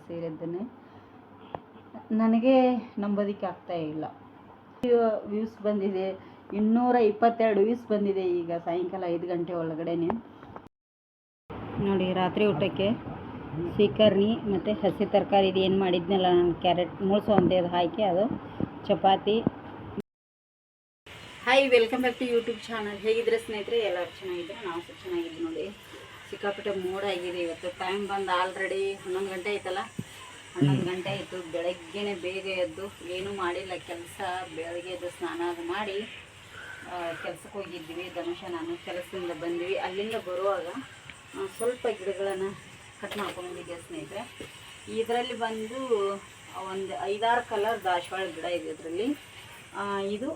ಸೀರೆದ್ದನ್ನೇ ನನಗೆ ನಂಬೋದಕ್ಕೆ ಆಗ್ತಾ ಇಲ್ಲ. ವ್ಯೂಸ್ ಬಂದಿದೆ, 222 ವ್ಯೂಸ್ ಬಂದಿದೆ ಈಗ ಸಾಯಂಕಾಲ 5 ಗಂಟೆ ಒಳಗಡೆನೆ. ನೋಡಿ, ರಾತ್ರಿ ಊಟಕ್ಕೆ ಸೀಕರ್ಣಿ ಮತ್ತು ಹಸಿ ತರಕಾರಿ ಇದು ಏನು ಮಾಡಿದ್ನಲ್ಲ ನಾನು, ಕ್ಯಾರೆಟ್ ಮುಳ್ಸು ಅಂತೇಳಿ ಹಾಕಿ ಅದು ಚಪಾತಿ. Hi, welcome back to YouTube channel. ಹೇಗಿದ್ರೆ ಸ್ನೇಹಿತರೆ? ಎಲ್ಲರೂ ಚೆನ್ನಾಗಿದ್ದರೆ, ನಾವು ಸ್ವಲ್ಪ ಚೆನ್ನಾಗಿದ್ವಿ. ನೋಡಿ, ಸಿಕ್ಕಾಪಟ್ಟೆ ಮೋಡ ಆಗಿದೆ ಇವತ್ತು. ಟೈಮ್ ಬಂದು ಆಲ್ರೆಡಿ 11 ಗಂಟೆ ಆಯ್ತಲ್ಲ. 11 ಗಂಟೆ ಆಯಿತು. ಬೆಳಗ್ಗೆನೇ ಬೇಗ ಎದ್ದು ಏನೂ ಮಾಡಿಲ್ಲ ಕೆಲಸ. ಬೆಳಗ್ಗೆ ಎದ್ದು ಸ್ನಾನ ಅದು ಮಾಡಿ ಕೆಲಸಕ್ಕೆ ಹೋಗಿದ್ವಿ. ಧನುಷ ನಾನು ಕೆಲಸದಿಂದ ಬಂದ್ವಿ. ಅಲ್ಲಿಂದ ಬರುವಾಗ ಸ್ವಲ್ಪ ಗಿಡಗಳನ್ನು ಕಟ್ ಮಾಡ್ಕೊಂಡಿದ್ದೆ ಸ್ನೇಹಿತರೆ. ಇದರಲ್ಲಿ ಬಂದು ಒಂದು 5-6 ಕಲರ್ ದಾಸವಾಳ ಗಿಡ ಇದೆ ಇದರಲ್ಲಿ. ಇದು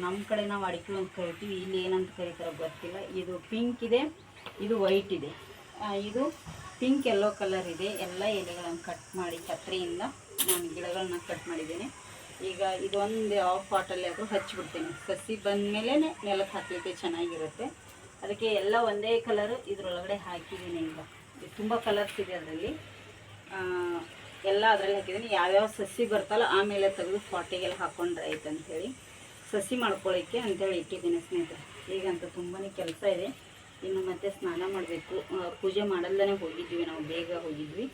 ನಮ್ಮ ಕಡೆ ನಾವು ಅಡಿಕೆ ಅಂತ ಕರಿತೀವಿ, ಇಲ್ಲಿ ಏನಂತ ಕರೀತಾರೆ ಗೊತ್ತಿಲ್ಲ. ಇದು ಪಿಂಕ್ ಇದೆ, ಇದು ವೈಟ್ ಇದೆ. ಇದು ಪಿಂಕ್ ಯೆಲ್ಲೋ ಕಲರ್ ಇದೆ. ಎಲ್ಲ ಎಲೆಗಳನ್ನು ಕಟ್ ಮಾಡಿ ಕತ್ತರಿಯಿಂದ ನಾನು ಗಿಡಗಳನ್ನ ಕಟ್ ಮಾಡಿದ್ದೇನೆ. ಈಗ ಇದೊಂದು ಯಾವ ಪಾಟಲ್ಲಿ ಆದರೂ ಹಚ್ಚಿಬಿಡ್ತೇನೆ. ಸಸಿ ಬಂದಮೇಲೆ ನೆಲಕ್ಕೆ ಹಾಕಲಿಕ್ಕೆ ಚೆನ್ನಾಗಿರುತ್ತೆ. ಅದಕ್ಕೆ ಎಲ್ಲ ಒಂದೇ ಕಲರು ಇದರೊಳಗಡೆ ಹಾಕಿದ್ದೀನಿ. ಈಗ ತುಂಬ ಕಲರ್ಸ್ ಇದೆ ಅದರಲ್ಲಿ, ಎಲ್ಲ ಅದರಲ್ಲಿ ಹಾಕಿದ್ದೀನಿ. ಯಾವ್ಯಾವ ಸಸಿ ಬರ್ತಲ್ಲ ಆಮೇಲೆ ತೆಗೆದು ಪಾಟಿಗೆಲ್ಲ ಹಾಕ್ಕೊಂಡ್ರೆ ಆಯ್ತು ಅಂಥೇಳಿ, ಸಸಿ ಮಾಡ್ಕೊಳ್ಳೋಕ್ಕೆ ಅಂಥೇಳಿ ಇಟ್ಟಿದ್ದೀನಿ ಸ್ನೇಹಿತರೆ. ಈಗಂತೂ ತುಂಬಾ ಕೆಲಸ ಇದೆ. ಇನ್ನು ಮತ್ತೆ ಸ್ನಾನ ಮಾಡಬೇಕು. ಪೂಜೆ ಮಾಡಲ್ದೇ ಹೋಗಿದ್ವಿ ನಾವು, ಬೇಗ ಹೋಗಿದ್ವಿ.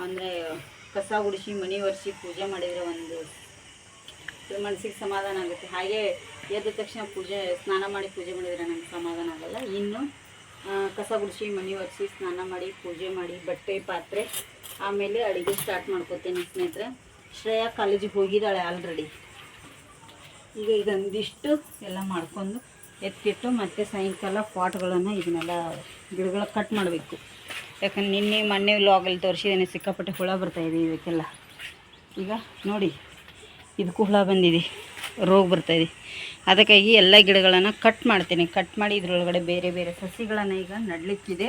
ಅಂದರೆ ಕಸ ಗುಡಿಸಿ ಮನೆ ಒರೆಸಿ ಪೂಜೆ ಮಾಡಿದರೆ ಒಂದು ಮನಸ್ಸಿಗೆ ಸಮಾಧಾನ ಆಗುತ್ತೆ. ಹಾಗೆ ಎದ್ದ ತಕ್ಷಣ ಸ್ನಾನ ಮಾಡಿ ಪೂಜೆ ಮಾಡಿದರೆ ನನಗೆ ಸಮಾಧಾನ ಆಗೋಲ್ಲ. ಇನ್ನು ಕಸ ಗುಡಿಸಿ ಮನೆ ಒರೆಸಿ ಸ್ನಾನ ಮಾಡಿ ಪೂಜೆ ಮಾಡಿ ಬಟ್ಟೆ ಪಾತ್ರೆ ಆಮೇಲೆ ಅಡುಗೆ ಸ್ಟಾರ್ಟ್ ಮಾಡ್ಕೋತೀನಿ ಸ್ನೇಹಿತರೆ. ಶ್ರೇಯಾ ಕಾಲೇಜಿಗೆ ಹೋಗಿದ್ದಾಳೆ ಆಲ್ರೆಡಿ. ಈಗ ಇದೊಂದಿಷ್ಟು ಎಲ್ಲ ಮಾಡ್ಕೊಂಡು ಎತ್ತಿಟ್ಟು ಮತ್ತೆ ಸಾಯಂಕಾಲ ಪಾಟ್ಗಳನ್ನು ಇದನ್ನೆಲ್ಲ ಗಿಡಗಳ ಕಟ್ ಮಾಡಬೇಕು. ಯಾಕಂದ್ರೆ ನಿನ್ನೆ ಮೊನ್ನೆ ವ್ಲಾಗಲ್ಲಿ ತೋರಿಸಿದ್ದೇನೆ, ಸಿಕ್ಕಾಪಟ್ಟೆ ಹುಳ ಬರ್ತಾಯಿದೆ ಇದಕ್ಕೆಲ್ಲ. ಈಗ ನೋಡಿ, ಇದಕ್ಕೂ ಹುಳ ಬಂದಿದೆ, ರೋಗ ಬರ್ತಾಯಿದೆ. ಅದಕ್ಕಾಗಿ ಎಲ್ಲ ಗಿಡಗಳನ್ನು ಕಟ್ ಮಾಡ್ತೇನೆ. ಕಟ್ ಮಾಡಿ ಇದರೊಳಗಡೆ ಬೇರೆ ಬೇರೆ ಸಸಿಗಳನ್ನು ಈಗ ನಡಲಿಕ್ಕಿದೆ.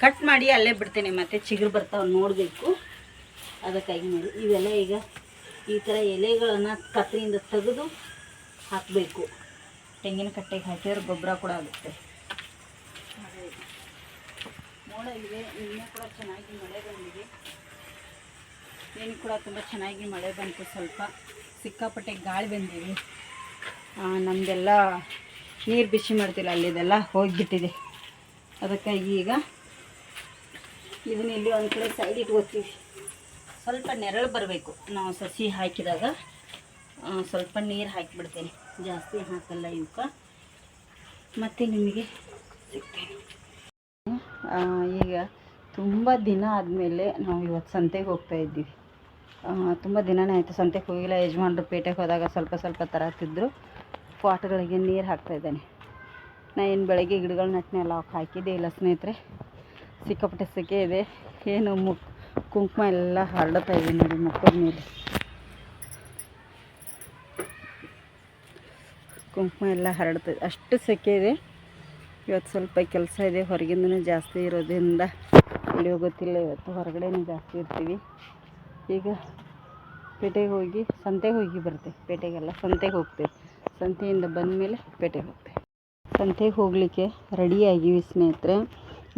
ಕಟ್ ಮಾಡಿ ಅಲ್ಲೇ ಬಿಡ್ತೇನೆ, ಮತ್ತು ಚಿಗುರು ಬರ್ತಾವೆ ನೋಡಬೇಕು. ಅದಕ್ಕಾಗಿ ನೋಡಿ, ಇವೆಲ್ಲ ಈಗ ಈ ಥರ ಎಲೆಗಳನ್ನು ಕತ್ತರಿಯಿಂದ ತೆಗೆದು ಹಾಕಬೇಕು. ತೆಂಗಿನ ಕಟ್ಟೆಗೆ ಹಾಕಿದ್ರೆ ಗೊಬ್ಬರ ಕೂಡ ಆಗುತ್ತೆ. ಮೋಡ ಇದೆ, ನಿನ್ನೆ ಕೂಡ ಚೆನ್ನಾಗಿ ಮಳೆ ಬಂದಿದೆ. ಏನು ಕೂಡ ತುಂಬ ಚೆನ್ನಾಗಿ ಮಳೆ ಬಂತು. ಸ್ವಲ್ಪ ಸಿಕ್ಕಾಪಟ್ಟೆ ಗಾಳಿ ಬಂದಿದೆ. ನಮ್ಮದೆಲ್ಲ ನೀರು ಬಿಸಿ ಮಾಡ್ತಿಲ್ಲ, ಅಲ್ಲಿದೆಲ್ಲ ಹೋಗಿಬಿಟ್ಟಿದೆ. ಅದಕ್ಕಾಗಿ ಈಗ ಇದನ್ನ ಇಲ್ಲಿ ಒಂದು ಕಡೆ ಸೈಡ್ ಇಟ್ಕೋತೀವಿ. ಸ್ವಲ್ಪ ನೆರಳು ಬರಬೇಕು. ನಾವು ಸಸಿ ಹಾಕಿದಾಗ ಸ್ವಲ್ಪ ನೀರು ಹಾಕಿಬಿಡ್ತೇನೆ, ಜಾಸ್ತಿ ಹಾಕಲ್ಲ ಇವಕ್ಕೆ. ಮತ್ತು ನಿಮಗೆ ಸಿಗ್ತೇನೆ. ಈಗ ತುಂಬ ದಿನ ಆದಮೇಲೆ ನಾವು ಇವತ್ತು ಸಂತೆಗೆ ಹೋಗ್ತಾಯಿದ್ದೀವಿ. ತುಂಬ ದಿನವೇ ಆಯಿತು ಸಂತೆಗೆ ಹೋಗಿಲ್ಲ. ಯಜಮಾನ್ರು ಪೇಟೆಗೆ ಹೋದಾಗ ಸ್ವಲ್ಪ ಸ್ವಲ್ಪ ತರತ್ತಿದ್ರು. ಪಾಟ್ಗಳಿಗೆ ನೀರು ಹಾಕ್ತಾಯಿದ್ದಾನೆ. ನಾ ಏನು ಬೆಳಗ್ಗೆ ಗಿಡಗಳು ನಟ್ಟನೆಲ್ಲ ಅವಕ್ಕೆ ಹಾಕಿದ್ದೇ ಇಲ್ಲ ಸ್ನೇಹಿತರೆ. ಸಿಕ್ಕಾಪಟ್ಟೆ ಸೆಕೆ ಇದೆ. ಏನು ಕುಂಕುಮ ಎಲ್ಲ ಹರಡ್ತಾ ಇದೆ ನೋಡಿ ಮುಖದ ಮೇಲೆ. ಕುಂಕುಮ ಎಲ್ಲ ಹರಡ್ತದೆ, ಅಷ್ಟು ಸೆಕೆ ಇದೆ. ಇವತ್ತು ಸ್ವಲ್ಪ ಕೆಲಸ ಇದೆ, ಹೊರಗಿಂದನೂ ಜಾಸ್ತಿ ಇರೋದ್ರಿಂದ ಇಲ್ಲಿ ಗೊತ್ತಿಲ್ಲ. ಇವತ್ತು ಹೊರಗಡೆನೇ ಜಾಸ್ತಿ ಇರ್ತೀವಿ. ಈಗ ಪೇಟೆಗೆ ಹೋಗಿ ಸಂತೆಗೆ ಹೋಗಿ ಬರ್ತೇವೆ. ಪೇಟೆಗೆಲ್ಲ ಸಂತೆಗೆ ಹೋಗ್ತೇವೆ. ಸಂತೆಯಿಂದ ಬಂದ ಮೇಲೆ ಪೇಟೆಗೆ ಹೋಗ್ತೇವೆ. ಸಂತೆಗೆ ಹೋಗಲಿಕ್ಕೆ ರೆಡಿಯಾಗಿವಿ ಸ್ನೇಹಿತರೆ.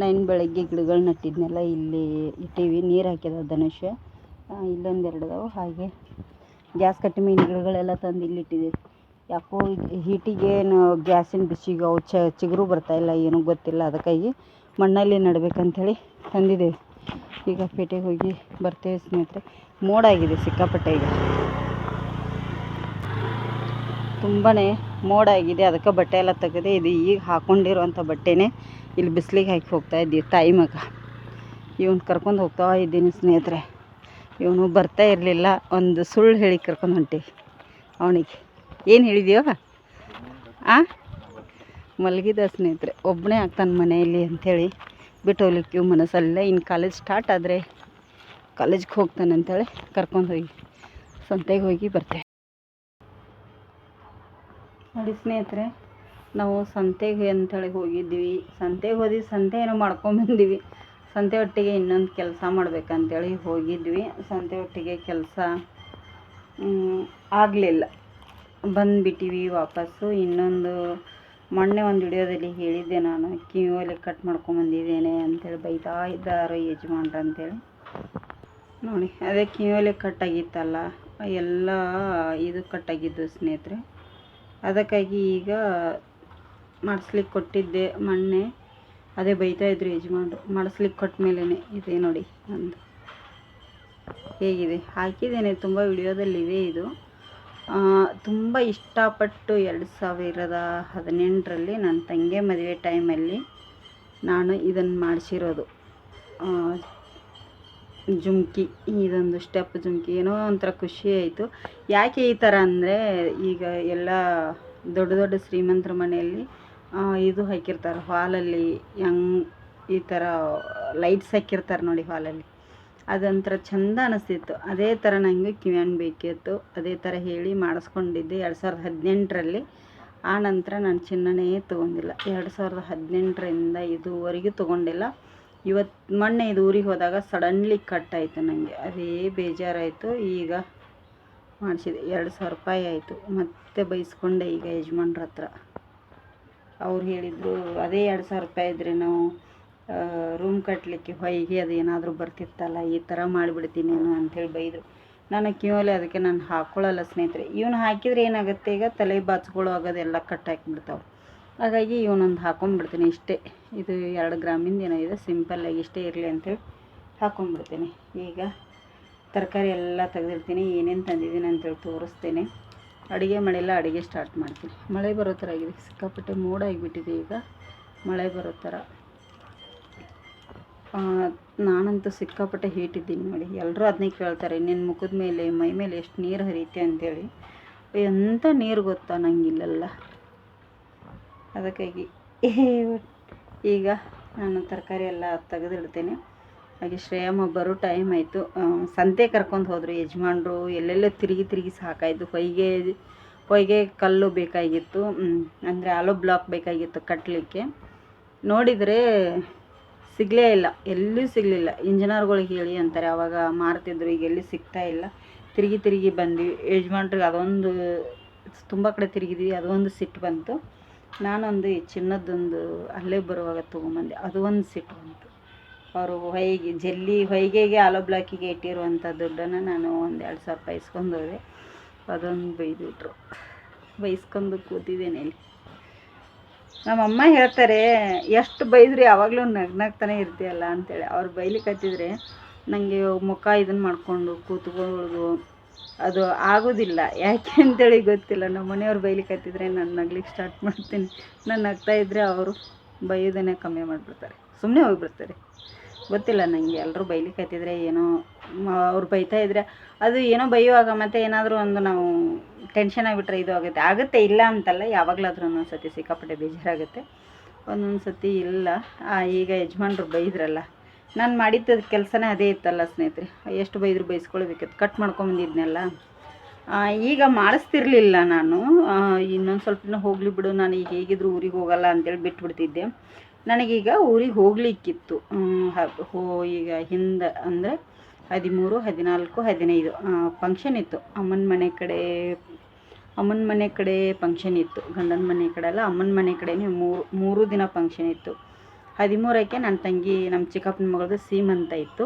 ನಾನು ಬೆಳಗ್ಗೆ ಗಿಡಗಳು ನಟ್ಟಿದ್ನೆಲ್ಲ ಇಲ್ಲಿ ಇಟ್ಟೀವಿ. ನೀರು ಹಾಕಿದ ಧನುಷ ಇಲ್ಲೊಂದೆರಡು ಅದಾವೆ. ಹಾಗೆ ಗ್ಯಾಸ್ ಕಟ್ಟಿ ಮೀನು ಗಿಡಗಳೆಲ್ಲ ತಂದು ಇಲ್ಲಿಟ್ಟಿದ್ದೀವಿ. ಯಾಕೋ ಹೀಟಿಗೇನು ಗ್ಯಾಸಿನ ಬಿಸಿಗೆ ಅವು ಚಿಗುರು ಬರ್ತಾಯಿಲ್ಲ, ಏನೂ ಗೊತ್ತಿಲ್ಲ. ಅದಕ್ಕಾಗಿ ಮಣ್ಣಲ್ಲಿ ನಡಬೇಕಂಥೇಳಿ ತಂದಿದ್ದೇವೆ. ಈಗ ಪೇಟೆಗೆ ಹೋಗಿ ಬರ್ತೇವೆ ಸ್ನೇಹಿತರೆ. ಮೋಡ ಆಗಿದೆ ಸಿಕ್ಕಾಪಟ್ಟೆ, ಈಗ ತುಂಬಾ ಮೋಡ ಆಗಿದೆ. ಅದಕ್ಕೆ ಬಟ್ಟೆ ಎಲ್ಲ ತೆಗೆದೆ. ಇದು ಈಗ ಹಾಕ್ಕೊಂಡಿರುವಂಥ ಬಟ್ಟೆನೇ ಇಲ್ಲಿ ಬಿಸಿಲಿಗೆ ಹಾಕಿ ಹೋಗ್ತಾ ಇದ್ದೀವಿ ಟೈಮಾಗ. ಇವನು ಕರ್ಕೊಂಡು ಹೋಗ್ತಾ ಇದ್ದೀನಿ ಸ್ನೇಹಿತರೆ. ಇವನು ಬರ್ತಾ ಇರಲಿಲ್ಲ, ಒಂದು ಸುಳ್ಳು ಹೇಳಿ ಕರ್ಕೊಂಡು ಹೊಂಟೀವಿ ಅವನಿಗೆ. ಏನು ಹೇಳಿದೆಯೋ ಮಲಗಿದ ಸ್ನೇಹಿತರೆ. ಒಬ್ಬನೇ ಆಗ್ತಾನೆ ಮನೆಯಲ್ಲಿ ಅಂಥೇಳಿ ಬಿಟ್ಟು ಹೋಗ್ಲಿಕ್ಕೆ ಮನಸ್ಸಲ್ಲ. ಇನ್ನು ಕಾಲೇಜ್ ಸ್ಟಾರ್ಟ್ ಆದರೆ ಕಾಲೇಜ್ಗೆ ಹೋಗ್ತಾನೆ ಅಂಥೇಳಿ ಕರ್ಕೊಂಡು ಹೋಗಿ ಸಂತೆಗೆ ಹೋಗಿ ಬರ್ತೇವೆ. ನೋಡಿ ಸ್ನೇಹಿತರೆ, ನಾವು ಸಂತೆಗೆ ಅಂಥೇಳಿ ಹೋಗಿದ್ವಿ. ಸಂತೆಗೆ ಹೋದ್ವಿ, ಸಂತೆ ಏನೋ ಮಾಡ್ಕೊಂಬಂದಿವಿ. ಸಂತೆ ಒಟ್ಟಿಗೆ ಇನ್ನೊಂದು ಕೆಲಸ ಮಾಡ್ಬೇಕಂತೇಳಿ ಹೋಗಿದ್ವಿ. ಸಂತೆ ಒಟ್ಟಿಗೆ ಕೆಲಸ ಆಗಲಿಲ್ಲ, ಬಂದುಬಿಟ್ಟಿವಿ ವಾಪಸ್ಸು. ಇನ್ನೊಂದು ಮೊನ್ನೆ ಒಂದು ವಿಡಿಯೋದಲ್ಲಿ ಹೇಳಿದ್ದೆ ನಾನು, ಕಿವಿಯಲ್ಲಿ ಕಟ್ ಮಾಡ್ಕೊಂಬಂದಿದ್ದೇನೆ ಅಂಥೇಳಿ ಬೈತಾ ಇದ್ದಾರೆ ಯಜಮಾನ್ರು ಅಂಥೇಳಿ. ನೋಡಿ ಅದೇ ಕಿವಿಯಲ್ಲೇ ಕಟ್ಟಾಗಿತ್ತಲ್ಲ ಎಲ್ಲ ಇದು ಕಟ್ಟಾಗಿದ್ದು ಸ್ನೇಹಿತರೆ. ಅದಕ್ಕಾಗಿ ಈಗ ಮಾಡಿಸ್ಲಿಕ್ಕೆ ಕೊಟ್ಟಿದ್ದೆ ಮೊನ್ನೆ. ಅದೇ ಬೈತಾಯಿದ್ರು ಯಜಮಾನ್ರು. ಮಾಡಿಸ್ಲಿಕ್ಕೆ ಕೊಟ್ಟ ಮೇಲೇ ಇದೆ ನೋಡಿ ನಂದು ಹೇಗಿದೆ ಹಾಕಿದ್ದೇನೆ. ತುಂಬ ವಿಡಿಯೋದಲ್ಲಿದೆ ಇದು. ತುಂಬ ಇಷ್ಟಪಟ್ಟು 2018ರಲ್ಲಿ ನನ್ನ ತಂಗಿ ಮದುವೆ ಟೈಮಲ್ಲಿ ನಾನು ಇದನ್ನು ಮಾಡಿಸಿರೋದು. ಜುಮ್ಕಿ, ಇದೊಂದು ಸ್ಟೆಪ್ ಜುಮ್ಕಿ. ಏನೋ ಒಂಥರ ಖುಷಿ ಆಯಿತು. ಯಾಕೆ ಈ ಥರ ಅಂದರೆ, ಈಗ ಎಲ್ಲ ದೊಡ್ಡ ದೊಡ್ಡ ಶ್ರೀಮಂತರ ಮನೆಯಲ್ಲಿ ಇದು ಹಾಕಿರ್ತಾರೆ ಹಾಲಲ್ಲಿ, ಈ ಥರ ಲೈಟ್ಸ್ ಹಾಕಿರ್ತಾರೆ ನೋಡಿ ಹಾಲಲ್ಲಿ. ಅದೊಂಥರ ಚೆಂದ ಅನಿಸ್ತಿತ್ತು. ಅದೇ ಥರ ನನಗೆ ಕಿವಿಯನ್ ಬೇಕಿತ್ತು. ಅದೇ ಥರ ಹೇಳಿ ಮಾಡಿಸ್ಕೊಂಡಿದ್ದೆ 2018ರಲ್ಲಿ. ಆ ನಂತರ ನಾನು ಚಿನ್ನನೇ ತೊಗೊಂಡಿಲ್ಲ. 2018ರಿಂದ ಇದುವರೆಗೂ ತೊಗೊಂಡಿಲ್ಲ. ಮೊನ್ನೆ ಇದು ಊರಿಗೆ ಹೋದಾಗ ಸಡನ್ಲಿ ಕಟ್ಟಾಯಿತು ನನಗೆ. ಅದೇ ಬೇಜಾರಾಯಿತು. ಈಗ ಮಾಡಿಸಿದೆ. 2000 ರೂಪಾಯಿ ಆಯಿತು. ಮತ್ತೆ ಬೈಸ್ಕೊಂಡೆ ಈಗ ಯಜಮಾನ್ರ ಹತ್ರ. ಅವ್ರು ಹೇಳಿದರು, ಅದೇ 2000 ರೂಪಾಯಿ ಇದ್ದರೆ ನಾವು ರೂಮ್ ಕಟ್ಟಲಿಕ್ಕೆ ಹೊಯ್ಗೆ ಅದು ಏನಾದರೂ ಬರ್ತಿತ್ತಲ್ಲ, ಈ ಥರ ಮಾಡಿಬಿಡ್ತೀನೇನು ಅಂಥೇಳಿ ಬೈದರು. ನಾನು ಕಿವಿಯಲ್ಲಿ ಅದಕ್ಕೆ ನಾನು ಹಾಕ್ಕೊಳ್ಳಲ್ಲ ಸ್ನೇಹಿತರೆ. ಇವನು ಹಾಕಿದರೆ ಏನಾಗುತ್ತೆ, ಈಗ ತಲೆ ಬಾಚ್ಗಳು ಆಗೋದೆಲ್ಲ ಕಟ್ಟಾಕಿಬಿಡ್ತಾವೆ. ಹಾಗಾಗಿ ಇವನೊಂದು ಹಾಕೊಂಡ್ಬಿಡ್ತೀನಿ ಇಷ್ಟೇ. ಇದು 2 ಗ್ರಾಮಿಂದ ಏನೋ ಇದೆ, ಸಿಂಪಲ್ಲಾಗಿ ಇಷ್ಟೇ ಇರಲಿ ಅಂಥೇಳಿ ಹಾಕೊಂಡ್ಬಿಡ್ತೀನಿ. ಈಗ ತರಕಾರಿ ಎಲ್ಲ ತೆಗೆದಿರ್ತೀನಿ. ಏನೇನು ತಂದಿದ್ದೀನಿ ಅಂತೇಳಿ ತೋರಿಸ್ತೇನೆ. ಅಡುಗೆ ಮಾಡಿಲ್ಲ, ಅಡುಗೆ ಸ್ಟಾರ್ಟ್ ಮಾಡ್ತೀನಿ. ಮಳೆ ಬರೋ ಥರ ಆಗಿದೆ. ಸಿಕ್ಕಾಪಟ್ಟೆ ಮೋಡ ಆಗಿಬಿಟ್ಟಿದೆ. ಈಗ ಮಳೆ ಬರೋ ಥರ. ನಾನಂತೂ ಸಿಕ್ಕಾಪಟ್ಟೆ ಹೀಟಿದ್ದೀನಿ ನೋಡಿ. ಎಲ್ಲರೂ ಅದನ್ನೇ ಕೇಳ್ತಾರೆ, ನಿನ್ನ ಮುಖದ ಮೇಲೆ ಮೈ ಮೇಲೆ ಎಷ್ಟು ನೀರು ಹರಿಯುತ್ತೆ ಅಂಥೇಳಿ. ಎಂಥ ನೀರು ಗೊತ್ತಾ ನನಗಿಲ್ಲೆಲ್ಲ. ಅದಕ್ಕಾಗಿ ಈಗ ನಾನು ತರಕಾರಿ ಎಲ್ಲ ತೆಗೆದಿಡ್ತೇನೆ. ಹಾಗೆ ಶ್ರೇಯಮ್ಮ ಬರೋ ಟೈಮ್ ಆಯಿತು. ಸಂತೆ ಕರ್ಕೊಂಡು ಹೋದರು ಯಜಮಾನ್ರು. ಎಲ್ಲೆಲ್ಲೋ ತಿರುಗಿ ಸಾಕಾಯಿತು. ಹೊಯ್ಗೆ ಕಲ್ಲು ಬೇಕಾಗಿತ್ತು, ಅಂದರೆ ಆಲೋ ಬ್ಲಾಕ್ ಬೇಕಾಗಿತ್ತು ಕಟ್ಟಲಿಕ್ಕೆ. ನೋಡಿದರೆ ಸಿಗಲೇ ಇಲ್ಲ, ಎಲ್ಲೂ ಸಿಗಲಿಲ್ಲ. ಇಂಜಿನಿಯರ್ಗಳಿಗೆ ಹೇಳಿ ಅಂತಾರೆ, ಆವಾಗ ಮಾರ್ತಿದ್ರು. ಈಗ ಎಲ್ಲಿ ಸಿಗ್ತಾ ಇಲ್ಲ. ತಿರುಗಿ ಬಂದ್ವಿ. ಯಜಮಾನ್ರಿಗೆ ಅದೊಂದು ತುಂಬ ಕಡೆ ತಿರುಗಿದ್ವಿ. ಅದೊಂದು ಸಿಟ್ಟು ಬಂತು. ನಾನೊಂದು ಚಿನ್ನದೊಂದು ಅಲ್ಲೇ ಬರುವಾಗ ತೊಗೊಂಬಂದೆ. ಅದು ಒಂದು ಸಿಟ್ಟು ಬಂತು. ಅವರು ಹೊಯ್ಗೆಗೆ ಆಲೋ ಬ್ಲಾಕಿಗೆ ಇಟ್ಟಿರುವಂಥ ದುಡ್ಡನ್ನು ನಾನು ಒಂದು 2000 ರೂಪಾಯಿ ಇಸ್ಕೊಂಡು ಹೋದೆ. ಅದೊಂದು ಬೈದುಬಿಟ್ರು. ಬೈಸ್ಕೊಂಡು ಕೂತಿದ್ದೇನೆ ಇಲ್ಲಿ. ನಮ್ಮಮ್ಮ ಹೇಳ್ತಾರೆ, ಎಷ್ಟು ಬೈದ್ರಿ ಯಾವಾಗಲೂ ನಗ್ನಾಗ್ತಾನೆ ಇರ್ತೀಯಲ್ಲ ಅಂತೇಳಿ. ಅವ್ರು ಬೈಲಿಕ್ಕೆ ಹತ್ತಿದ್ರೆ ನನಗೆ ಮುಖ ಇದನ್ನು ಮಾಡಿಕೊಂಡು ಕೂತ್ಕೊಳ್ಳೋದು ಅದು ಆಗೋದಿಲ್ಲ. ಯಾಕೆ ಅಂತೇಳಿ ಗೊತ್ತಿಲ್ಲ. ನಮ್ಮ ಮನೆಯವ್ರು ಬೈಲಿಕ್ಕೆ ಹತ್ತಿದ್ರೆ ನಾನು ನಗ್ಲಿಕ್ಕೆ ಸ್ಟಾರ್ಟ್ ಮಾಡ್ತೀನಿ. ನಾನು ನಗ್ತಾಯಿದ್ರೆ ಅವರು ಬೈಯೋದನ್ನೇ ಕಮ್ಮಿ ಮಾಡಿಬಿಡ್ತಾರೆ, ಸುಮ್ಮನೆ ಹೋಗಿಬಿಡ್ತಾರೆ. ಗೊತ್ತಿಲ್ಲ ನನಗೆ. ಎಲ್ಲರೂ ಬೈಲಿಕ್ಕೆ ಹತ್ತಿದ್ರೆ ಏನೋ ಅವ್ರು ಬೈತಾಯಿದ್ರೆ ಅದು ಏನೋ ಬೈಯುವಾಗ ಮತ್ತೆ ಏನಾದರೂ ಒಂದು ನಾವು ಟೆನ್ಷನ್ ಆಗಿಬಿಟ್ರೆ ಇದು ಆಗುತ್ತೆ. ಇಲ್ಲ ಅಂತಲ್ಲ, ಯಾವಾಗಲಾದ್ರೂ ಒಂದೊಂದು ಸತಿ ಸಿಕ್ಕಾಪಟ್ಟೆ ಬೇಜಾರಾಗುತ್ತೆ, ಒಂದೊಂದು ಸತಿ ಇಲ್ಲ. ಈಗ ಯಜಮಾನ್ರು ಬೈದ್ರಲ್ಲ, ನಾನು ಮಾಡಿದ್ದ ಕೆಲಸನೇ ಅದೇ ಇತ್ತಲ್ಲ ಸ್ನೇಹಿತರೆ. ಎಷ್ಟು ಬೈದ್ರು ಬೈಸ್ಕೊಳ್ಬೇಕಿತ್ತು. ಕಟ್ ಮಾಡ್ಕೊಂಬಂದಿದ್ನೆಲ್ಲ ಈಗ ಮಾಡಿಸ್ತಿರ್ಲಿಲ್ಲ ನಾನು. ಇನ್ನೊಂದು ಸ್ವಲ್ಪ ದಿನ ಹೋಗಲಿ ಬಿಡು, ನಾನು ಈಗ ಹೇಗಿದ್ರು ಊರಿಗೆ ಹೋಗಲ್ಲ ಅಂತೇಳಿ ಬಿಟ್ಬಿಡ್ತಿದ್ದೆ. ನನಗೀಗ ಊರಿಗೆ ಹೋಗ್ಲಿಕ್ಕಿತ್ತು. ಈಗ ಹಿಂದೆ ಅಂದರೆ 13, 14, 15 ಫಂಕ್ಷನ್ ಇತ್ತು. ಅಮ್ಮನ ಮನೆ ಕಡೆ ಫಂಕ್ಷನ್ ಇತ್ತು. ಗಂಡನ ಮನೆ ಕಡೆ ಅಲ್ಲ, ಅಮ್ಮನ ಮನೆ ಕಡೆನೇ 3 ದಿನ ಫಂಕ್ಷನ್ ಇತ್ತು. 13ಕ್ಕೆ ನನ್ನ ತಂಗಿ, ನಮ್ಮ ಚಿಕ್ಕಪ್ಪನ ಮಗಳದು ಸೀಮಂತ ಇತ್ತು.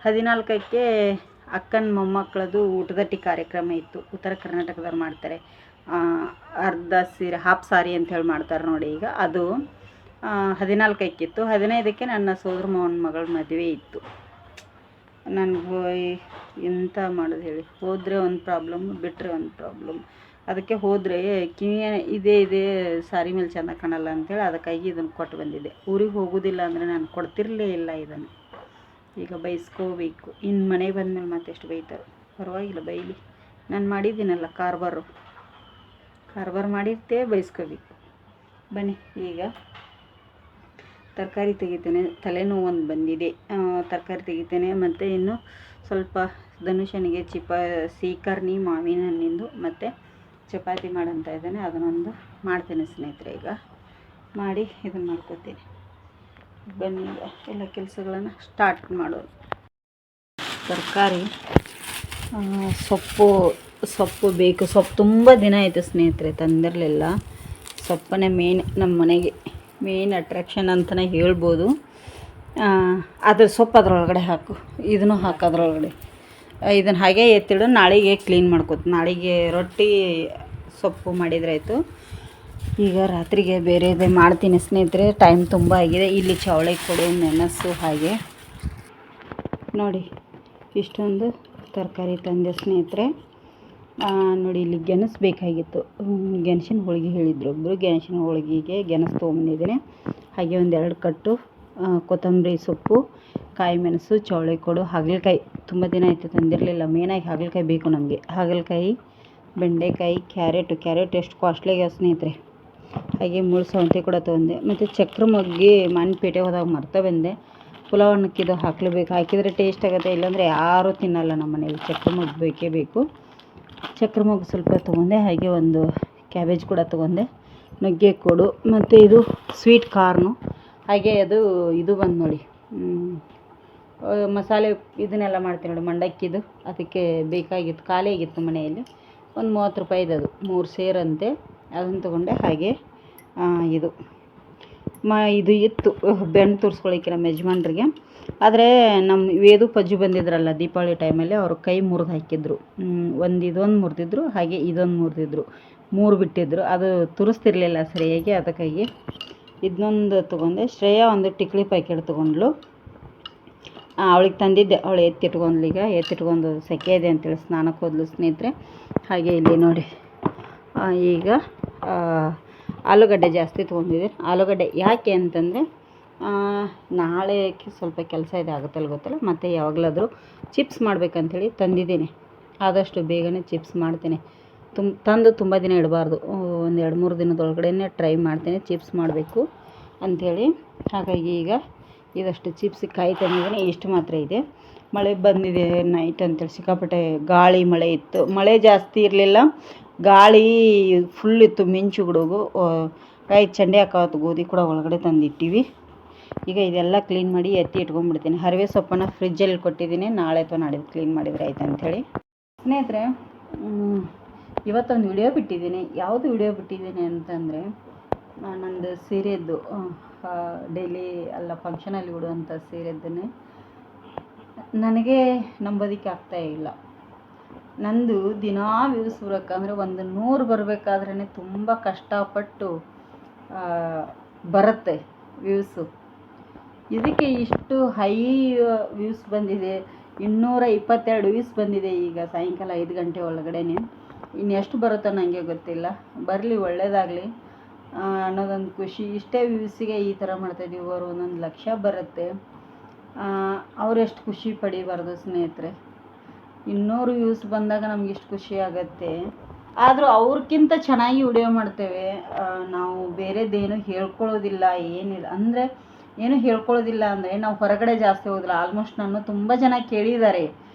14ಕ್ಕೆ ಅಕ್ಕನ ಮೊಮ್ಮಕ್ಕಳದು ಊಟದಟ್ಟಿ ಕಾರ್ಯಕ್ರಮ ಇತ್ತು. ಉತ್ತರ ಕರ್ನಾಟಕದವ್ರು ಮಾಡ್ತಾರೆ. ಅರ್ಧ ಸೀರೆ, ಹಾಫ್ ಸಾರಿ ಅಂಥೇಳಿ ಮಾಡ್ತಾರೆ ನೋಡಿ. ಈಗ ಅದು 14ಕ್ಕೆ ಇತ್ತು. 15ಕ್ಕೆ ನನ್ನ ಸೋದರ ಮಾವನ ಮಗಳ ಮದುವೆ ಇತ್ತು. ನನಗೆ ಎಂತ ಮಾಡೋದು ಹೇಳಿ. ಹೋದರೆ ಒಂದು ಪ್ರಾಬ್ಲಮ್, ಬಿಟ್ಟರೆ ಒಂದು ಪ್ರಾಬ್ಲಮ್. ಅದಕ್ಕೆ ಹೋದರೆ ಇದೇ ಸಾರಿ ಮೇಲೆ ಚೆಂದ ಕಾಣಲ್ಲ ಅಂಥೇಳಿ ಅದಕ್ಕಾಗಿ ಇದನ್ನು ಕೊಟ್ಟು ಬಂದಿದ್ದೆ. ಊರಿಗೆ ಹೋಗೋದಿಲ್ಲ ಅಂದರೆ ನಾನು ಕೊಡ್ತಿರಲೇ ಇಲ್ಲ ಇದನ್ನು. ಈಗ ಬೈಸ್ಕೋಬೇಕು. ಇನ್ನು ಮನೆಗೆ ಬಂದಮೇಲೆ ಮತ್ತೆಷ್ಟು ಬೈತಾರೆ. ಪರವಾಗಿಲ್ಲ, ಬೈಲಿ. ನಾನು ಮಾಡಿದ್ದೀನಲ್ಲ ಕಾರ್ಬಾರು ಮಾಡಿರ್ತೇ, ಬೈಸ್ಕೋಬೇಕು. ಬನ್ನಿ ಈಗ ತರಕಾರಿ ತೆಗಿತೇನೆ. ತಲೆನೋವು ಒಂದು ಬಂದಿದೆ. ತರಕಾರಿ ತೆಗಿತೇನೆ. ಮತ್ತು ಇನ್ನು ಸ್ವಲ್ಪ ಧನುಷನಿಗೆ ಸೀಕರ್ಣಿ ಮಾವಿನ ಹಣ್ಣಿಂದು ಮತ್ತು ಚಪಾತಿ ಮಾಡಂತ ಇದ್ದೇನೆ. ಅದನ್ನೊಂದು ಮಾಡ್ತೇನೆ ಸ್ನೇಹಿತರೆ. ಈಗ ಮಾಡಿ ಇದನ್ನು ಮಾಡ್ಕೋತೀನಿ. ಬನ್ನಿ ಈಗ ಎಲ್ಲ ಕೆಲಸಗಳನ್ನು ಸ್ಟಾರ್ಟ್ ಮಾಡೋದು. ತರಕಾರಿ ಸೊಪ್ಪು ಬೇಕು. ಸೊಪ್ಪು ತುಂಬ ದಿನ ಆಯಿತು ಸ್ನೇಹಿತರೆ, ತಂದಿರಲಿಲ್ಲ. ಸೊಪ್ಪನ್ನೇ ಮೇನ್ ನಮ್ಮ ಮನೆಗೆ ಮೇನ್ ಅಟ್ರಾಕ್ಷನ್ ಅಂತಲೇ ಹೇಳ್ಬೋದು. ಅದ್ರ ಸೊಪ್ಪು ಅದ್ರೊಳಗಡೆ ಹಾಕು, ಇದನ್ನು ಹಾಕು ಅದ್ರೊಳಗಡೆ. ಇದನ್ನು ಹಾಗೆ ಎತ್ತಿಡು, ನಾಳೆಗೆ ಕ್ಲೀನ್ ಮಾಡ್ಕೊತ. ನಾಳೆಗೆ ರೊಟ್ಟಿ ಸೊಪ್ಪು ಮಾಡಿದ್ರೆ ಆಯಿತು. ಈಗ ರಾತ್ರಿಗೆ ಬೇರೆದೇ ಮಾಡ್ತೀನಿ ಸ್ನೇಹಿತರೆ. ಟೈಮ್ ತುಂಬ ಆಗಿದೆ. ಇಲ್ಲಿ ಚವಳಿ ಕೊಡು, ಮೆಣಸು, ಹಾಗೆ ನೋಡಿ ಇಷ್ಟೊಂದು ತರಕಾರಿ ತಂದೆ ಸ್ನೇಹಿತರೆ. ನೋಡಿ ಇಲ್ಲಿ ಗೆಣಸು ಬೇಕಾಗಿತ್ತು. ಗೆಣಸಿನ ಹೋಳಿಗೆ ಹೇಳಿದ್ರು ಒಬ್ಬರು. ಗೆಣಸಿನ ಹೋಳಿಗೆಗೆ ಗೆಣಸು ತೊಗೊಂಬಂದಿದ್ದೀನಿ. ಹಾಗೆ ಒಂದೆರಡು ಕಟ್ಟು ಕೊತ್ತಂಬರಿ ಸೊಪ್ಪು, ಕಾಯಿ ಮೆಣಸು, ಚವಳಿ ಕೊಡು, ಹಾಗಲಕಾಯಿ. ತುಂಬ ದಿನ ಆಯಿತು ತಂದಿರಲಿಲ್ಲ. ಮೇನಾಗಿ ಹಾಗಲಕಾಯಿ ಬೇಕು ನಮಗೆ. ಹಾಗಲಕಾಯಿ, ಬೆಂಡೆಕಾಯಿ, ಕ್ಯಾರೆಟ್ ಎಷ್ಟು ಕಾಸ್ಟ್ಲಿ ಆಗ್ಯಾವ ಸ್ನೇಹಿತರೆ. ಹಾಗೆ ಮುಳ್ಳು ಸೌಂತಿ ಕೂಡ ತೊಗೊಂಡೆ. ಮತ್ತು ಚಕ್ರ ಮೊಗ್ಗಿ ಮಾನ್ಪೇಟೆ ಹೋದಾಗ ಮರ್ತಾ ಬಂದೆ. ಪುಲಾವ್ ಅನ್ನಕ್ಕಿದು ಹಾಕಲೇಬೇಕು. ಹಾಕಿದರೆ ಟೇಸ್ಟ್ ಆಗುತ್ತೆ, ಇಲ್ಲಾಂದರೆ ಯಾರೂ ತಿನ್ನಲ್ಲ ನಮ್ಮ ಮನೇಲಿ. ಚಕ್ರ ಮೊಗ್ಗು ಬೇಕೇ ಬೇಕು. ಚಕ್ರ ಮೊಗ್ಗು ಸ್ವಲ್ಪ ತೊಗೊಂಡೆ. ಹಾಗೆ ಒಂದು ಕ್ಯಾಬೇಜ್ ಕೂಡ ತೊಗೊಂಡೆ. ನುಗ್ಗೆ ಕೊಡು, ಮತ್ತು ಇದು ಸ್ವೀಟ್ ಕಾರ್ನು. ಹಾಗೆ ಅದು ಇದು ಬಂದು ನೋಡಿ, ಮಸಾಲೆ ಇದನ್ನೆಲ್ಲ ಮಾಡ್ತೀನಿ ನೋಡಿ, ಮಂಡಕ್ಕಿದು. ಅದಕ್ಕೆ ಬೇಕಾಗಿತ್ತು, ಖಾಲಿ ಆಗಿತ್ತು ಮನೆಯಲ್ಲಿ. ಒಂದು 30 ರೂಪಾಯಿದು, ಅದು 3 ಸೇರಂತೆ. ಅದನ್ನು ತೊಗೊಂಡೆ. ಹಾಗೆ ಇದು ಇದು ಇತ್ತು ಬೆಣ್ಣೆ ತೋರಿಸ್ಕೊಳ್ಳಿಕ್ಕೆ ನಮ್ಮ ಯಜಮಾನ್ರಿಗೆ. ಆದರೆ ನಮ್ಮ ವೇದು ಪಜ್ಜು ಬಂದಿದ್ರಲ್ಲ ದೀಪಾವಳಿ ಟೈಮಲ್ಲಿ, ಅವರು ಕೈ ಮುರಿದು ಹಾಕಿದ್ರು. ಇದೊಂದು ಮುರಿದಿದ್ರು, ಹಾಗೆ ಇದೊಂದು ಮುರಿದಿದ್ರು. 3 ಬಿಟ್ಟಿದ್ರು. ಅದು ತುರಿಸ್ತಿರ್ಲಿಲ್ಲ ಸರಿಯಾಗಿ, ಅದಕ್ಕಾಗಿ ಇದನ್ನೊಂದು ತೊಗೊಂಡೆ. ಶ್ರೇಯಾ ಒಂದು ಟಿಕ್ಲಿ ಪ್ಯಾಕೆಟ್ ತೊಗೊಂಡ್ಳು. ಅವಳಿಗೆ ತಂದಿದ್ದೆ. ಅವಳು ಎತ್ತಿಟ್ಕೊಂಡ್ಲು. ಈಗ ಎತ್ತಿಟ್ಕೊಂಡು ಸೆಕೆ ಇದೆ ಅಂತೇಳಿ ಸ್ನಾನಕ್ಕೆ ಹೋದ್ಲು ಸ್ನೇಹಿತರೆ. ಹಾಗೆ ಇಲ್ಲಿ ನೋಡಿ, ಈಗ ಆಲೂಗಡ್ಡೆ ಜಾಸ್ತಿ ತೊಗೊಂಡಿದ್ದೀನಿ. ಆಲೂಗಡ್ಡೆ ಯಾಕೆ ಅಂತಂದರೆ ನಾಳೆ ಸ್ವಲ್ಪ ಕೆಲಸ ಇದೆ, ಆಗುತ್ತಲ್ಲ ಗೊತ್ತಲ್ಲ. ಮತ್ತು ಯಾವಾಗಲಾದರೂ ಚಿಪ್ಸ್ ಮಾಡಬೇಕಂಥೇಳಿ ತಂದಿದ್ದೀನಿ. ಆದಷ್ಟು ಬೇಗನೆ ಚಿಪ್ಸ್ ಮಾಡ್ತೀನಿ. ತಂದು ತುಂಬ ದಿನ ಇಡಬಾರ್ದು. ಒಂದು 2-3 ದಿನದೊಳಗಡೆ ಟ್ರೈ ಮಾಡ್ತೀನಿ ಚಿಪ್ಸ್ ಮಾಡಬೇಕು ಅಂಥೇಳಿ. ಹಾಗಾಗಿ ಈಗ ಇದಷ್ಟು ಚಿಪ್ಸ್ ಕಾಯಿ ತಂದಿದ್ದೀನಿ. ಇಷ್ಟು ಮಾತ್ರ ಇದೆ. ಮಳೆ ಬಂದಿದೆ ನೈಟ್ ಅಂತೇಳಿ, ಸಿಕ್ಕಾಪಟ್ಟೆ ಗಾಳಿ ಮಳೆ ಇತ್ತು. ಮಳೆ ಜಾಸ್ತಿ ಇರಲಿಲ್ಲ, ಗಾಳಿ ಫುಲ್ ಇತ್ತು, ಮಿಂಚು ಗುಡುಗು. ಕಾಯಿ ಚಂಡೆ ಹಾಕೋದು ಗೋಧಿ ಕೂಡ ಒಳಗಡೆ ತಂದಿಟ್ಟಿವಿ. ಈಗ ಇದೆಲ್ಲ ಕ್ಲೀನ್ ಮಾಡಿ ಎತ್ತಿ ಇಟ್ಕೊಂಡ್ಬಿಡ್ತೀನಿ. ಹರಿವೆ ಸೊಪ್ಪನ್ನು ಫ್ರಿಜ್ಜಲ್ಲಿ ಕೊಟ್ಟಿದ್ದೀನಿ. ನಾಳೆ ಅಥವಾ ನಾಡಿದ್ದು ಕ್ಲೀನ್ ಮಾಡಿದರೆ ಆಯ್ತು ಅಂಥೇಳಿ. ಸ್ನೇಹಿತರೆ, ಇವತ್ತೊಂದು ವಿಡಿಯೋ ಬಿಟ್ಟಿದ್ದೀನಿ. ಯಾವುದು ವಿಡಿಯೋ ಬಿಟ್ಟಿದ್ದೀನಿ ಅಂತಂದರೆ, ನಂದು ಸೀರೆದ್ದು, ಡೈಲಿ ಅಲ್ಲ ಫಂಕ್ಷನಲ್ಲಿ ಉಡುವಂಥ ಸೀರೆದ್ದನ್ನೇ ನನಗೆ ನಂಬೋದಕ್ಕೆ ಆಗ್ತಾಯಿಲ್ಲ. ನಂದು ದಿನಾ ವ್ಯೂಸ್ ಬರೋಕ್ಕಂದರೆ ಒಂದು 100 ಬರಬೇಕಾದ್ರೇ ತುಂಬ ಕಷ್ಟಪಟ್ಟು ಬರುತ್ತೆ ವ್ಯೂಸು. ಇದಕ್ಕೆ ಇಷ್ಟು ಹೈ ವ್ಯೂಸ್ ಬಂದಿದೆ. 222 ವ್ಯೂಸ್ ಬಂದಿದೆ ಈಗ ಸಾಯಂಕಾಲ 5 ಗಂಟೆ ಒಳಗಡೆ. ಇನ್ನೆಷ್ಟು ಬರುತ್ತೋ ನನಗೆ ಗೊತ್ತಿಲ್ಲ. ಬರಲಿ, ಒಳ್ಳೆಯದಾಗಲಿ ಅನ್ನೋದೊಂದು ಖುಷಿ. ಇಷ್ಟೇ ವ್ಯೂಸಿಗೆ ಈ ಥರ ಮಾಡ್ತಾಯಿದ್ದೀವಿ. ಅವರು 1 ಲಕ್ಷ ಬರುತ್ತೆ. ಅವರೆಷ್ಟು ಖುಷಿ ಪಡಿಬಾರ್ದು ಸ್ನೇಹಿತರೆ. 200 ವ್ಯೂಸ್ ಬಂದಾಗ ನಮ್ಗೆ ಇಷ್ಟು ಖುಷಿ ಆಗುತ್ತೆ. ಆದರೂ ಅವ್ರಿಗಿಂತ ಚೆನ್ನಾಗಿ ವಿಡಿಯೋ ಮಾಡ್ತೇವೆ ನಾವು. ಬೇರೆದೇನು ಹೇಳ್ಕೊಳ್ಳೋದಿಲ್ಲ, ಏನಿಲ್ಲ ಅಂದರೆ ಏನು ಹೇಳ್ಕೊಳ್ಳೋದಿಲ್ಲ ಅಂದರೆ ನಾವು ಹೊರಗಡೆ ಜಾಸ್ತಿ ಹೋಗೋದಿಲ್ಲ. ಆಲ್ಮೋಸ್ಟ್ ನಾನು ತುಂಬ ಜನ ಕೇಳಿದ್ದಾರೆ,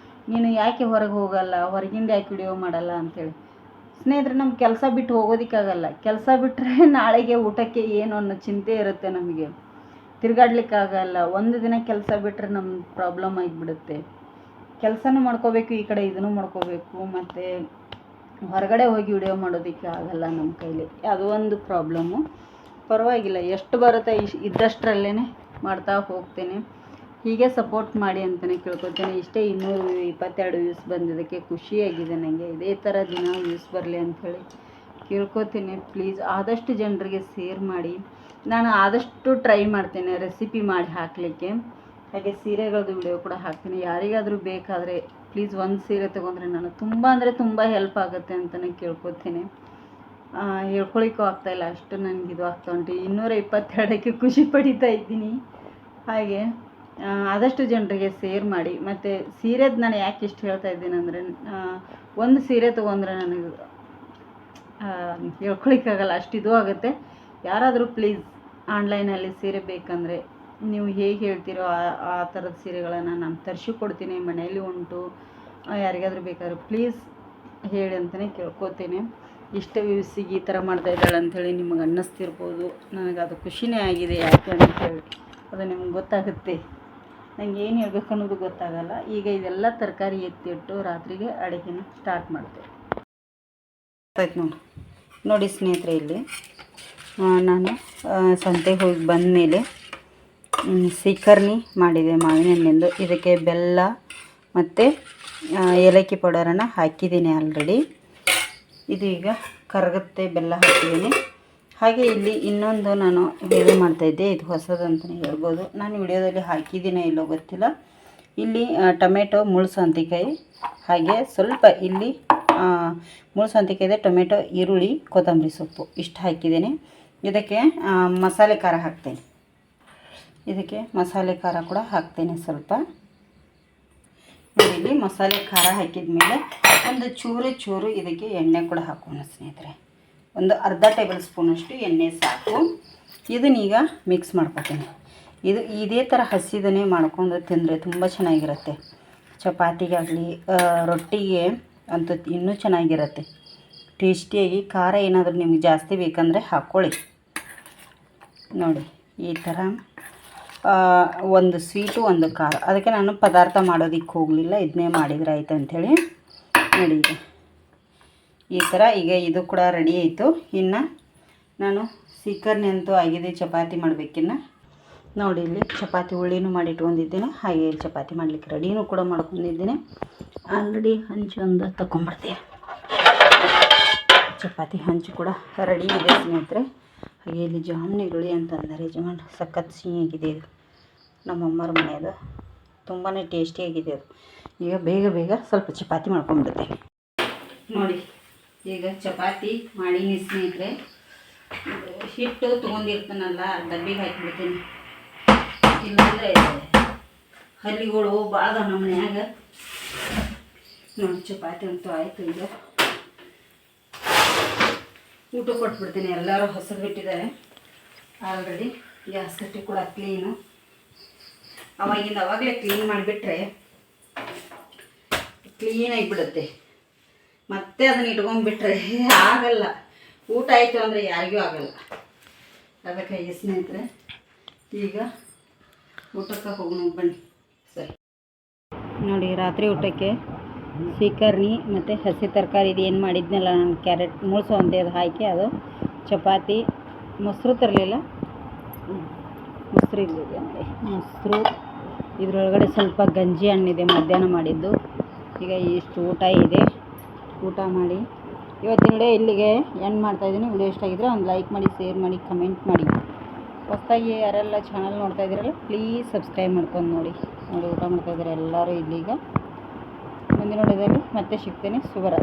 ನೀನು ಯಾಕೆ ಹೊರಗೆ ಹೋಗಲ್ಲ, ಹೊರಗಿಂದ ಯಾಕೆ ವಿಡಿಯೋ ಮಾಡಲ್ಲ ಅಂಥೇಳಿ. ಸ್ನೇಹಿತರೆ, ನಮ್ಮ ಕೆಲಸ ಬಿಟ್ಟು ಹೋಗೋದಕ್ಕಾಗಲ್ಲ. ಕೆಲಸ ಬಿಟ್ಟರೆ ನಾಳೆಗೆ ಊಟಕ್ಕೆ ಏನು ಅನ್ನೋ ಚಿಂತೆ ಇರುತ್ತೆ ನಮಗೆ. ತಿರುಗಾಡ್ಲಿಕ್ಕಾಗಲ್ಲ. ಒಂದು ದಿನ ಕೆಲಸ ಬಿಟ್ಟರೆ ನಮ್ಮ ಪ್ರಾಬ್ಲಮ್ ಆಗಿಬಿಡುತ್ತೆ. ಕೆಲಸನೂ ಮಾಡ್ಕೋಬೇಕು, ಈ ಕಡೆ ಇದನ್ನು ಮಾಡ್ಕೋಬೇಕು, ಮತ್ತು ಹೊರಗಡೆ ಹೋಗಿ ವಿಡಿಯೋ ಮಾಡೋದಕ್ಕೆ ಆಗಲ್ಲ ನಮ್ಮ ಕೈಲಿ. ಅದು ಒಂದು ಪ್ರಾಬ್ಲಮ್ಮು. ಪರವಾಗಿಲ್ಲ, ಎಷ್ಟು ಬರುತ್ತೆ ಇದ್ದಷ್ಟರಲ್ಲೇ ಮಾಡ್ತಾ ಹೋಗ್ತೇನೆ. ಹೀಗೆ ಸಪೋರ್ಟ್ ಮಾಡಿ ಅಂತಲೇ ಕೇಳ್ಕೊತೇನೆ. ಇಷ್ಟೇ 222 ವ್ಯೂಸ್ ಬಂದಿದ್ದಕ್ಕೆ ಖುಷಿಯಾಗಿದೆ ನನಗೆ. ಇದೇ ಥರ ದಿನ ವ್ಯೂಸ್ ಬರಲಿ ಅಂಥೇಳಿ ಕೇಳ್ಕೊತೀನಿ. ಪ್ಲೀಸ್ ಆದಷ್ಟು ಜನರಿಗೆ ಶೇರ್ ಮಾಡಿ. ನಾನು ಆದಷ್ಟು ಟ್ರೈ ಮಾಡ್ತೇನೆ ರೆಸಿಪಿ ಮಾಡಿ ಹಾಕಲಿಕ್ಕೆ. ಹಾಗೆ ಸೀರೆಗಳದ್ದು ವಿಡಿಯೋ ಕೂಡ ಹಾಕ್ತೀನಿ. ಯಾರಿಗಾದರೂ ಬೇಕಾದರೆ ಪ್ಲೀಸ್ ಒಂದು ಸೀರೆ ತೊಗೊಂಡ್ರೆ ನಾನು ತುಂಬ ಅಂದರೆ ತುಂಬ ಹೆಲ್ಪ್ ಆಗುತ್ತೆ ಅಂತಲೇ ಕೇಳ್ಕೊತೀನಿ. ಹೇಳ್ಕೊಳಿಕ್ಕೂ ಆಗ್ತಾಯಿಲ್ಲ, ಅಷ್ಟು ನನಗಿದು ಆಗ್ತಾ ಉಂಟು. 222ಕ್ಕೆ ಖುಷಿ ಪಡಿತಾ ಇದ್ದೀನಿ. ಹಾಗೆ ಆದಷ್ಟು ಜನರಿಗೆ ಶೇರ್ ಮಾಡಿ. ಮತ್ತು ಸೀರೆದು ನಾನು ಯಾಕೆ ಇಷ್ಟು ಹೇಳ್ತಾ ಇದ್ದೀನಿ ಅಂದರೆ, ಒಂದು ಸೀರೆ ತೊಗೊಂಡ್ರೆ ನನಗೆ ಹೇಳ್ಕೊಳಿಕ್ಕಾಗಲ್ಲ, ಅಷ್ಟು ಇದು ಆಗುತ್ತೆ. ಯಾರಾದರೂ ಪ್ಲೀಸ್ ಆನ್ಲೈನಲ್ಲಿ ಸೀರೆ ಬೇಕಂದರೆ ನೀವು ಹೇಗೆ ಹೇಳ್ತೀರೋ ಆ ಥರದ ಸೀರೆಗಳನ್ನು ನಾನು ತರಿಸಿ ಕೊಡ್ತೀನಿ. ಮನೆಯಲ್ಲಿ ಉಂಟು. ಯಾರಿಗಾದರೂ ಬೇಕಾದ್ರೆ ಪ್ಲೀಸ್ ಹೇಳಿ ಅಂತಲೇ ಕೇಳ್ಕೊತೀನಿ. ಇಷ್ಟ ವ್ಯೂಸಿಗೆ ಈ ಥರ ಮಾಡ್ತಾಯಿದ್ದಾಳೆ ಅಂಥೇಳಿ ನಿಮಗೆ ಅನ್ನಿಸ್ತಿರ್ಬೋದು. ನನಗೆ ಅದು ಖುಷಿನೇ ಆಗಿದೆ. ಯಾಕೆ ಅಂತೇಳಿ ಅದು ನಿಮ್ಗೆ ಗೊತ್ತಾಗುತ್ತೆ. ನನಗೆ ಏನು ಹೇಳ್ಬೇಕು ಅನ್ನೋದು ಗೊತ್ತಾಗಲ್ಲ. ಈಗ ಇದೆಲ್ಲ ತರಕಾರಿ ಎತ್ತಿಟ್ಟು ರಾತ್ರಿಗೆ ಅಡುಗೆನ ಸ್ಟಾರ್ಟ್ ಮಾಡ್ತೇವೆ. ಆಯ್ತು ನೋಡಿ ಸ್ನೇಹಿತರೆ, ಇಲ್ಲಿ ನಾನು ಸಂತೆಗೆ ಹೋಗಿ ಬಂದಮೇಲೆ ಸೀಕರ್ಣಿ ಮಾಡಿದೆ ಮಾವಿನ ಹಣ್ಣಿಂದು. ಇದಕ್ಕೆ ಬೆಲ್ಲ ಮತ್ತು ಏಲಕ್ಕಿ ಪೌಡರನ್ನು ಹಾಕಿದ್ದೀನಿ ಆಲ್ರೆಡಿ. ಇದು ಈಗ ಕರಗುತ್ತೆ, ಬೆಲ್ಲ ಹಾಕಿದ್ದೀನಿ. ಹಾಗೆ ಇಲ್ಲಿ ಇನ್ನೊಂದು ನಾನು ವಿಡಿಯೋ ಮಾಡ್ತಾಯಿದ್ದೆ, ಇದು ಹೊಸದು ಅಂತಲೇ ಹೇಳ್ಬೋದು. ನಾನು ವಿಡಿಯೋದಲ್ಲಿ ಹಾಕಿದ್ದೀನೋ ಇಲ್ಲೋ ಗೊತ್ತಿಲ್ಲ. ಇಲ್ಲಿ ಟೊಮೆಟೊ, ಮುಳ್ಳು ಸೌತೆಕಾಯಿ, ಹಾಗೆ ಸ್ವಲ್ಪ ಇಲ್ಲಿ ಮುಳ್ಳು ಸೌತೆಕಾಯಿ ಇದೆ, ಟೊಮೆಟೊ, ಈರುಳ್ಳಿ, ಕೊತ್ತಂಬರಿ ಸೊಪ್ಪು ಇಷ್ಟು ಹಾಕಿದ್ದೀನಿ. ಇದಕ್ಕೆ ಮಸಾಲೆ ಖಾರ ಹಾಕ್ತೇನೆ. ಇದಕ್ಕೆ ಮಸಾಲೆ ಖಾರ ಕೂಡ ಹಾಕ್ತೇನೆ ಸ್ವಲ್ಪ. ಇಲ್ಲಿ ಮಸಾಲೆ ಖಾರ ಹಾಕಿದ ಮೇಲೆ ಒಂದು ಚೂರು ಇದಕ್ಕೆ ಎಣ್ಣೆ ಕೂಡ ಹಾಕೋಣ ಸ್ನೇಹಿತರೆ. ಒಂದು ಅರ್ಧ ಟೇಬಲ್ ಸ್ಪೂನಷ್ಟು ಎಣ್ಣೆ ಸಾಕು. ಇದನ್ನೀಗ ಮಿಕ್ಸ್ ಮಾಡ್ಕೊತೀನಿ. ಇದು ಇದೇ ಥರ ಹಸಿದನೇ ಮಾಡ್ಕೊಂಡು ತಿಂದರೆ ತುಂಬ ಚೆನ್ನಾಗಿರುತ್ತೆ. ಚಪಾತಿಗಾಗಲಿ ರೊಟ್ಟಿಗೆ ಅಂತೂ ಇನ್ನೂ ಚೆನ್ನಾಗಿರುತ್ತೆ, ಟೇಸ್ಟಿಯಾಗಿ. ಖಾರ ಏನಾದರೂ ನಿಮಗೆ ಜಾಸ್ತಿ ಬೇಕಂದರೆ ಹಾಕ್ಕೊಳ್ಳಿ. ನೋಡಿ ಈ ಥರ ಒಂದು ಸ್ವೀಟು ಒಂದು ಖಾರ. ಅದಕ್ಕೆ ನಾನು ಪದಾರ್ಥ ಮಾಡೋದಕ್ಕೆ ಹೋಗಲಿಲ್ಲ, ಇದನ್ನೇ ಮಾಡಿದರೆ ಆಯ್ತು ಅಂಥೇಳಿ. ನೋಡಿ ಈ ಥರ ಈಗ ಇದು ಕೂಡ ರೆಡಿ ಆಯಿತು. ಇನ್ನು ನಾನು ಸೀಕರ್ಣಿ ಅಂತೂ ಆಗಿದೆ, ಚಪಾತಿ ಮಾಡಬೇಕಿನ್ನು. ನೋಡಿ ಇಲ್ಲಿ ಚಪಾತಿ ಉಳ್ಳಿನೂ ಮಾಡಿ ಇಟ್ಕೊಂಡಿದ್ದೀನಿ, ಹಾಗೆ ಚಪಾತಿ ಮಾಡಲಿಕ್ಕೆ ರೆಡಿನೂ ಕೂಡ ಮಾಡ್ಕೊಂಡಿದ್ದೀನಿ. ಆಲ್ರೆಡಿ ಹಂಚು ಒಂದು ತಗೊಂಡ್ಬರ್ತೀನಿ. ಚಪಾತಿ ಹಂಚು ಕೂಡ ರೆಡಿ ಇದೆ ಸ್ನೇಹಿತರೆ. ಹಾಗೆ ಇಲ್ಲಿ ಜಾಮೂನ್ ಈರುಳ್ಳಿ ಅಂತಂದರೆ ಜಾಮೂನ್ ಸಖತ್ ಸಿಹಿಯಾಗಿದೆ. ಇದು ನಮ್ಮಮ್ಮರ ಮನೆಯದು, ತುಂಬಾ ಟೇಸ್ಟಿಯಾಗಿದೆ ಅದು. ಈಗ ಬೇಗ ಸ್ವಲ್ಪ ಚಪಾತಿ ಮಾಡ್ಕೊಂಡ್ಬಿಡ್ತೇನೆ. ನೋಡಿ ಈಗ ಚಪಾತಿ ಮಾಡೀನಿ ಸ್ನೇಹಿತರೆ. ಹಿಟ್ಟು ತೊಗೊಂಡಿರ್ತಾನಲ್ಲ ಡಬ್ಬಿಗೆ ಹಾಕಿಬಿಡ್ತೀನಿ, ಇಲ್ಲಾಂದರೆ ಹಲ್ಲಿಗಳು ಭಾಳ ನಮ್ಮ ಮನ್ಯಾಗ. ನೋಡಿ ಚಪಾತಿ ಅಂತೂ ಆಯಿತು. ಈಗ ಊಟ ಕೊಟ್ಬಿಡ್ತೀನಿ. ಎಲ್ಲರೂ ಹಸಿರು ಬಿಟ್ಟಿದ್ದಾರೆ ಆಲ್ರೆಡಿ. ಗ್ಯಾಸ್ ಕಟ್ಟಿ ಕೂಡ ಕ್ಲೀನು, ಅವಾಗಲೇ ಕ್ಲೀನ್ ಮಾಡಿಬಿಟ್ರೆ ಕ್ಲೀನಾಗಿಬಿಡುತ್ತೆ. ಮತ್ತೆ ಅದನ್ನು ಇಟ್ಕೊಂಡ್ಬಿಟ್ರೆ ಆಗಲ್ಲ. ಊಟ ಆಯಿತು ಅಂದರೆ ಯಾರಿಗೂ ಆಗಲ್ಲ. ಅದಕ್ಕಾಗಿ ಸ್ನೇಹಿತರೆ ಈಗ ಊಟಕ್ಕೆ ಹೋಗೋಣ ಬನ್ನಿ. ಸರಿ ನೋಡಿ, ರಾತ್ರಿ ಊಟಕ್ಕೆ ಸೀಕರ್ಣಿ ಮತ್ತು ಹಸಿ ತರಕಾರಿ ಇದು ಏನು ಮಾಡಿದ್ನಲ್ಲ ನಾನು, ಕ್ಯಾರೆಟ್, ಮುಳ್ಳು ಸೌತೆ ಅದು ಹಾಕಿ, ಅದು ಚಪಾತಿ, ಮೊಸರು ತರಲಿಲ್ಲ, ಮೊಸರು ಇಲ್ಲಿದೆ ನೋಡಿ, ಮೊಸರು. ಇದರೊಳಗಡೆ ಸ್ವಲ್ಪ ಗಂಜಿ ಹಣ್ಣಿದೆ ಮಧ್ಯಾಹ್ನ ಮಾಡಿದ್ದು. ಈಗ ಇಷ್ಟು ಊಟ ಇದೆ. ಊಟ ಮಾಡಿ ಇವತ್ತಿನ ವಿಡಿಯೋ ಇಲ್ಲಿಗೆ ಎಂಡ್ ಮಾಡ್ತಾಯಿದ್ದೀನಿ. ವಿಡಿಯೋ ಇಷ್ಟ ಆಗಿದ್ರೆ ಒಂದು ಲೈಕ್ ಮಾಡಿ, ಶೇರ್ ಮಾಡಿ, ಕಮೆಂಟ್ ಮಾಡಿ. ಹೊಸದಾಗಿ ಯಾರೆಲ್ಲ ಚಾನಲ್ ನೋಡ್ತಾ ಇದ್ದೀರಲ್ಲ ಪ್ಲೀಸ್ ಸಬ್ಸ್ಕ್ರೈಬ್ ಮಾಡ್ಕೊಂಡು ನೋಡಿ. ಊಟ ಮಾಡ್ತಾಯಿದ್ದಾರೆ ಎಲ್ಲರೂ. ಇಲ್ಲಿಗ ಮುಂದಿನ ವಿಡಿಯೋದಲ್ಲಿ ಮತ್ತೆ ಸಿಗ್ತೇನೆ. ಶುಭರಾತ್ರಿ.